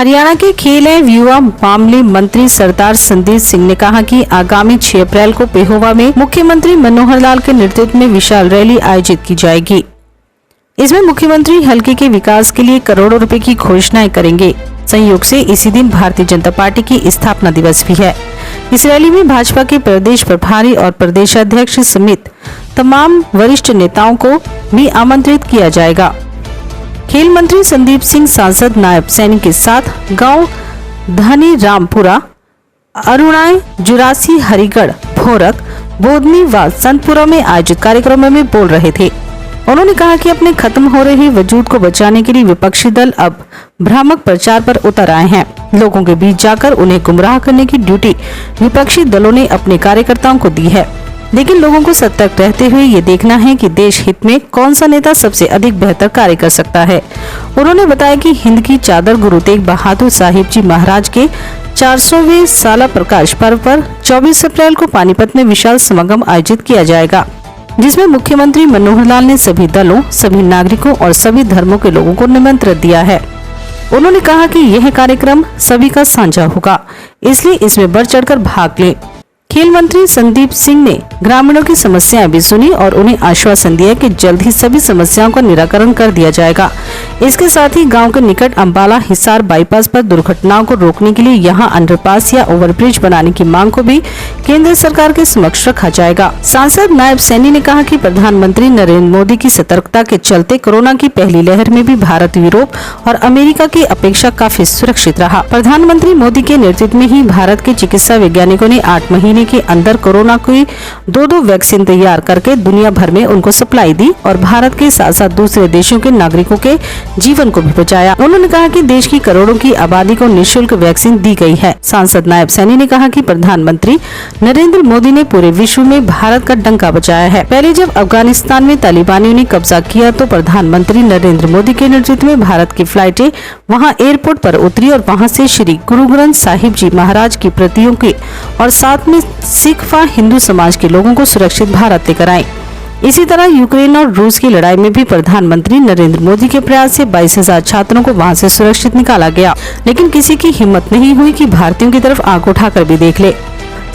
हरियाणा के खेल एवं युवा मामले मंत्री सरदार संदीप सिंह ने कहा कि आगामी 6 अप्रैल को पेहोवा में मुख्यमंत्री मनोहर लाल के नेतृत्व में विशाल रैली आयोजित की जाएगी। इसमें मुख्यमंत्री हलके के विकास के लिए करोड़ों रुपए की घोषणाएं करेंगे। संयोग से इसी दिन भारतीय जनता पार्टी की स्थापना दिवस भी है। इस रैली में भाजपा के प्रदेश प्रभारी और प्रदेशाध्यक्ष समेत तमाम वरिष्ठ नेताओं को भी आमंत्रित किया जाएगा। खेल मंत्री संदीप सिंह सांसद नायब सैनी के साथ गांव धनी रामपुरा, अरुणाई, जुरासी, हरिगढ़, भोरक, बोधनी व संतपुरा में आयोजित कार्यक्रमों में बोल रहे थे। उन्होंने कहा कि अपने खत्म हो रहे वजूद को बचाने के लिए विपक्षी दल अब भ्रामक प्रचार पर उतर आए हैं। लोगों के बीच जाकर उन्हें गुमराह करने की ड्यूटी विपक्षी दलों ने अपने कार्यकर्ताओं को दी है, लेकिन लोगों को सतर्क रहते हुए ये देखना है कि देश हित में कौन सा नेता सबसे अधिक बेहतर कार्य कर सकता है। उन्होंने बताया कि हिंद की चादर गुरु तेग बहादुर साहिब जी महाराज के 400वें साला प्रकाश पर्व पर 24 अप्रैल को पानीपत में विशाल समागम आयोजित किया जाएगा, जिसमें मुख्यमंत्री मनोहर लाल ने सभी दलों, सभी नागरिकों और सभी धर्मों के लोगों को निमंत्रण दिया है। उन्होंने कहा कि यह कार्यक्रम सभी का साझा होगा, इसलिए इसमें बढ़ चढ़कर भाग लें। खेल मंत्री संदीप सिंह ने ग्रामीणों की समस्याएं भी सुनी और उन्हें आश्वासन दिया कि जल्द ही सभी समस्याओं का निराकरण कर दिया जाएगा। इसके साथ ही गांव के निकट अंबाला हिसार बाईपास पर दुर्घटनाओं को रोकने के लिए यहां अंडरपास या ओवरब्रिज बनाने की मांग को भी केंद्र सरकार के समक्ष रखा जाएगा। सांसद नायब सैनी ने कहा कि प्रधानमंत्री नरेंद्र मोदी की सतर्कता के चलते कोरोना की पहली लहर में भी भारत यूरोप और अमेरिका की अपेक्षा काफी सुरक्षित रहा। प्रधानमंत्री मोदी के नेतृत्व में ही भारत के चिकित्सा वैज्ञानिकों ने 8 महीने के अंदर कोरोना की 2 वैक्सीन तैयार करके दुनिया भर में उनको सप्लाई दी और भारत के साथ साथ दूसरे देशों के नागरिकों के जीवन को भी बचाया। उन्होंने कहा कि देश की करोड़ों की आबादी को निःशुल्क वैक्सीन दी गई है। सांसद नायब सैनी ने कहा कि प्रधानमंत्री नरेंद्र मोदी ने पूरे विश्व में भारत का डंका बजाया है। पहले जब अफगानिस्तान में तालिबानियों ने कब्जा किया तो प्रधानमंत्री नरेंद्र मोदी के नेतृत्व में भारत की फ्लाइटें वहां एयरपोर्ट पर उतरी और वहां से श्री गुरु ग्रंथ साहिब जी महाराज की प्रतियों के और साथ में सिख व हिंदू समाज के लोगों को सुरक्षित भारत लेकर आए। इसी तरह यूक्रेन और रूस की लड़ाई में भी प्रधानमंत्री नरेंद्र मोदी के प्रयास से 22,000 छात्रों को वहां से सुरक्षित निकाला गया, लेकिन किसी की हिम्मत नहीं हुई कि भारतीयों की तरफ आंख उठाकर भी देख ले।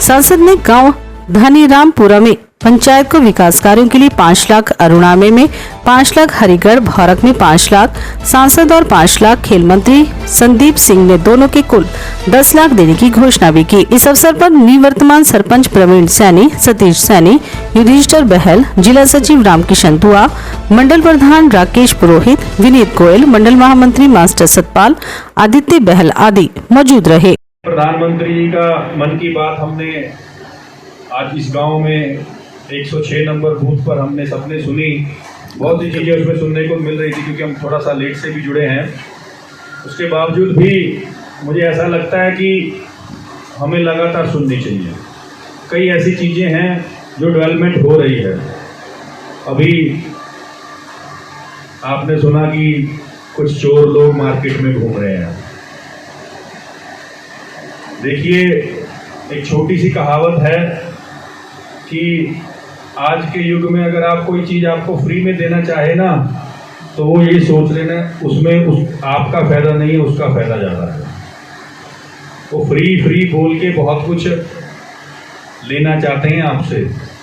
सांसद ने गांव धनी रामपुरा में पंचायत को विकास कार्यों के लिए 5 लाख, अरुणामे में 5 लाख, हरिगढ़, भौरक में 5 लाख, सांसद और 5 लाख खेल मंत्री संदीप सिंह ने दोनों के कुल 10 लाख देने की घोषणा भी की। इस अवसर पर निवर्तमान सरपंच प्रवीण सैनी, सतीश सैनी, युधिष्ठिर बहल, जिला सचिव रामकिशन दुआ, मंडल प्रधान राकेश पुरोहित, विनीत गोयल, मंडल महामंत्री मास्टर सतपाल, आदित्य बहल आदि मौजूद रहे। प्रधानमंत्री जी का मन की बात हमने आज इस गांव में 106 नंबर बूथ पर हमने सबने सुनी। बहुत सी चीज़ें उसमें सुनने को मिल रही थी क्योंकि हम थोड़ा सा लेट से भी जुड़े हैं। उसके बावजूद भी मुझे ऐसा लगता है कि हमें लगातार सुननी चाहिए। कई ऐसी चीज़ें हैं जो डेवलपमेंट हो रही है। अभी आपने सुना कि कुछ चोर लोग मार्केट में घूम रहे हैं। देखिए, एक छोटी सी कहावत है कि आज के युग में अगर आप कोई चीज़ आपको फ्री में देना चाहे ना, तो वो ये सोच लेना उसमें आपका फायदा नहीं है, उसका फायदा ज़्यादा है। वो फ्री बोल के बहुत कुछ लेना चाहते हैं आपसे,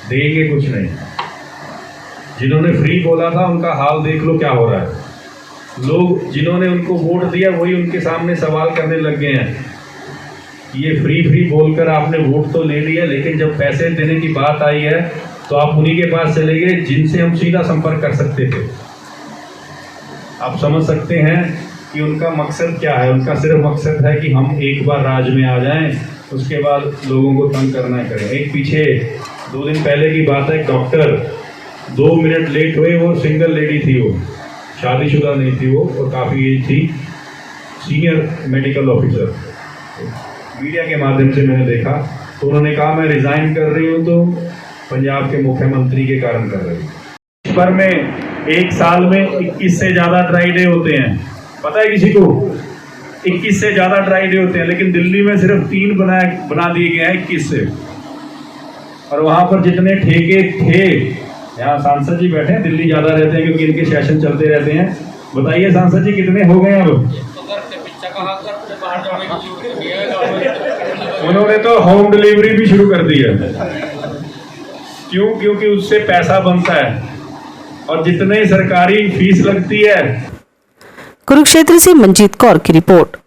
देंगे कुछ नहीं। जिन्होंने फ्री बोला था उनका हाल देख लो क्या हो रहा है। लोग जिन्होंने उनको वोट दिया वही उनके सामने सवाल करने लग गए हैं। ये फ्री बोलकर आपने वोट तो ले लिया, लेकिन जब पैसे देने की बात आई है तो आप उन्हीं के पास चले गए जिनसे हम सीधा संपर्क कर सकते थे। आप समझ सकते हैं कि उनका मकसद क्या है। उनका सिर्फ मकसद है कि हम एक बार राज में आ जाएं, उसके बाद लोगों को तंग करना करें। एक पीछे 2 दिन पहले की बात है, डॉक्टर 2 मिनट लेट हुए। वो सिंगल लेडी थी, वो शादीशुदा नहीं थी, वो और काफ़ी एज थी, सीनियर मेडिकल ऑफिसर। मीडिया के माध्यम से मैंने देखा तो उन्होंने कहा मैं रिज़ाइन कर रही हूँ तो पंजाब के मुख्यमंत्री के कारण कर रही हूँ। इस पर में एक साल में 21 से ज़्यादा ड्राई डे होते हैं। पता है किसी को? 21 से ज़्यादा ड्राई डे होते हैं, लेकिन दिल्ली में सिर्फ 3 बना दिए गए हैं 21 से। और वहाँ पर जितने ठेके थे, यहाँ सांसद जी बैठे हैं, दिल्ली ज़्यादा रहते हैं क्योंकि इनके सेशन चलते रहते हैं। बताइए सांसद जी कितने हो गए अब? उन्होंने तो होम डिलीवरी भी शुरू कर दी है। क्यों? क्योंकि उससे पैसा बनता है और जितने सरकारी फीस लगती है। कुरुक्षेत्र से मंजीत कौर की रिपोर्ट।